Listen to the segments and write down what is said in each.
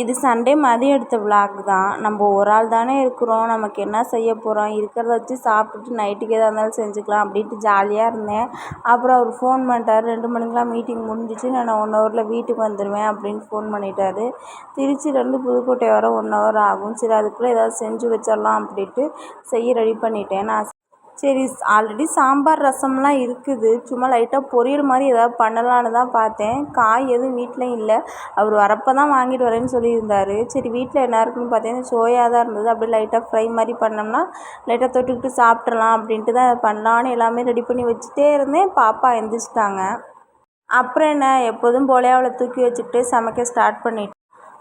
இது சண்டே மதியம் எடுத்த விளாக் தான். நம்ம ஒரு ஆள் தானே இருக்கிறோம், நமக்கு என்ன செய்ய போகிறோம், இருக்கிறத வச்சு சாப்பிட்டுட்டு நைட்டுக்கு எதாக இருந்தாலும் செஞ்சுக்கலாம் அப்படின்ட்டு ஜாலியாக இருந்தேன். அப்புறம் அவர் ஃபோன் பண்ணிட்டார், 2 மணிக்கெலாம் மீட்டிங் முடிஞ்சிச்சு, நான் 1 ஹவரில் வீட்டுக்கு வந்துடுவேன் அப்படின்னு ஃபோன் பண்ணிட்டார். திருச்சியிலேருந்து புதுக்கோட்டை வர 1 ஹவர் ஆகும். சரி அதுக்குள்ளே ஏதாவது செஞ்சு வச்சிடலாம் அப்படின்ட்டு செய்ய ரெடி பண்ணிட்டேன். நான் சரி ஆல்ரெடி சாம்பார் ரசம்லாம் இருக்குது, சும்மா லைட்டாக பொரியல் மாதிரி ஏதாவது பண்ணலான்னு தான் பார்த்தேன். காய் எதுவும் வீட்டிலையும் இல்லை, அவர் வரப்போ தான் வாங்கிட்டு வரேன்னு சொல்லியிருந்தார். சரி வீட்டில் என்ன இருக்குன்னு பார்த்தீங்கன்னா சோயா தான் இருந்தது. அப்படியே லைட்டாக ஃப்ரை மாதிரி பண்ணோம்னா லைட்டாக தொட்டுக்கிட்டு சாப்பிட்றலாம் அப்படின்ட்டு தான் பண்ணலான்னு எல்லாமே ரெடி பண்ணி வச்சுட்டே இருந்தேன். பாப்பா எந்திரிச்சிட்டாங்க. அப்புறம் என்ன, எப்போதும் போலே அவளை தூக்கி வச்சுக்கிட்டு சமைக்க ஸ்டார்ட் பண்ணிட்டேன்.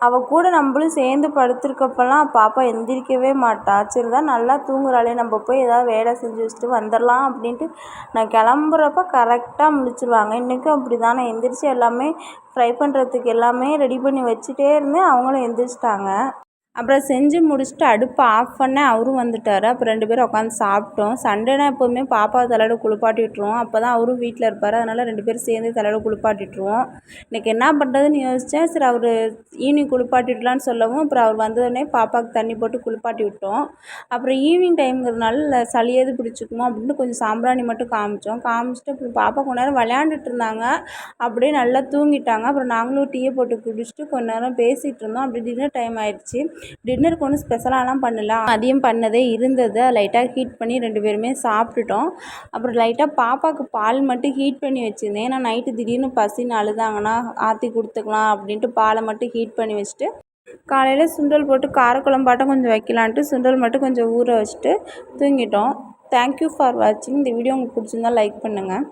அவள் கூட நம்மளும் சேர்ந்து படுத்திருக்கப்பெல்லாம் பாப்பா எந்திரிக்கவே மாட்டா. சரி தான் நல்லா தூங்குறாளே, நம்ம போய் ஏதாவது வேலை செஞ்சு வச்சுட்டு வந்துடலாம் அப்படின்ட்டு நான் கிளம்புறப்ப கரெக்டாக முழிச்சிருவாங்க. இன்றைக்கும் அப்படி தான், நான் எந்திரிச்சு எல்லாமே ஃப்ரை பண்ணுறதுக்கு எல்லாமே ரெடி பண்ணி வச்சுட்டே இருந்தேன். அவங்களும் எந்திரிச்சிட்டாங்க. அப்புறம் செஞ்சு முடிச்சுட்டு அடுப்பை ஆஃப் பண்ணேன், அவரும் வந்துட்டார். அப்புறம் 2 பேரும் உட்காந்து சாப்பிட்டோம். சண்டேனா எப்போதுமே பாப்பாவை தலையோட குளிப்பாட்டி விட்ருவோம், அப்போ தான் அவரும் வீட்டில் இருப்பார். அதனால் 2 பேரும் சேர்ந்து தலையோட குளிப்பாட்டி விட்ருவோம். இன்றைக்கி என்ன பண்ணுறதுன்னு யோசித்தேன். சரி அவர் ஈவினிங் குளிப்பாட்டி விடலான்னு சொல்லவும் அப்புறம் அவர் வந்தோடனே பாப்பாவுக்கு தண்ணி போட்டு குளிப்பாட்டி விட்டோம். அப்புறம் ஈவினிங் டைம்ங்கிறதுனால சளி எது பிடிச்சிக்குமோ அப்படின்ட்டு கொஞ்சம் சாம்பிராணி மட்டும் காமிச்சிட்டு அப்புறம் பாப்பா கொஞ்ச நேரம் விளையாண்டுட்டு இருந்தாங்க. அப்படியே நல்லா தூங்கிட்டாங்க. அப்புறம் நாங்களும் டீயை போட்டு குடிச்சிட்டு கொஞ்ச நேரம் பேசிகிட்டு இருந்தோம். அப்படி டின்னர் டைம் ஆயிடுச்சு. டின்னருக்கு ஒன்றும் ஸ்பெஷலாலாம் பண்ணல, மதியம் பண்ணதே இருந்தது. லைட்டாக ஹீட் பண்ணி 2 பேருமே சாப்பிட்டுட்டோம். அப்புறம் லைட்டாக பாப்பாவுக்கு பால் மட்டும் ஹீட் பண்ணி வச்சுருந்தேன். ஏன்னா நைட்டு திடீர்னு பசின்னு அழுதாங்கன்னா ஆற்றி கொடுத்துக்கலாம் அப்படின்ட்டு பாலை மட்டும் ஹீட் பண்ணி வச்சுட்டு காலையில் சுண்டல் போட்டு காரக்குழம்பாட்டம் கொஞ்சம் வைக்கலான்ட்டு சுண்டல் மட்டும் கொஞ்சம் ஊற வச்சுட்டு தூங்கிட்டோம். தேங்க்யூ ஃபார் வாட்சிங். இந்த வீடியோ உங்களுக்கு பிடிச்சிருந்தா லைக் பண்ணுங்கள்.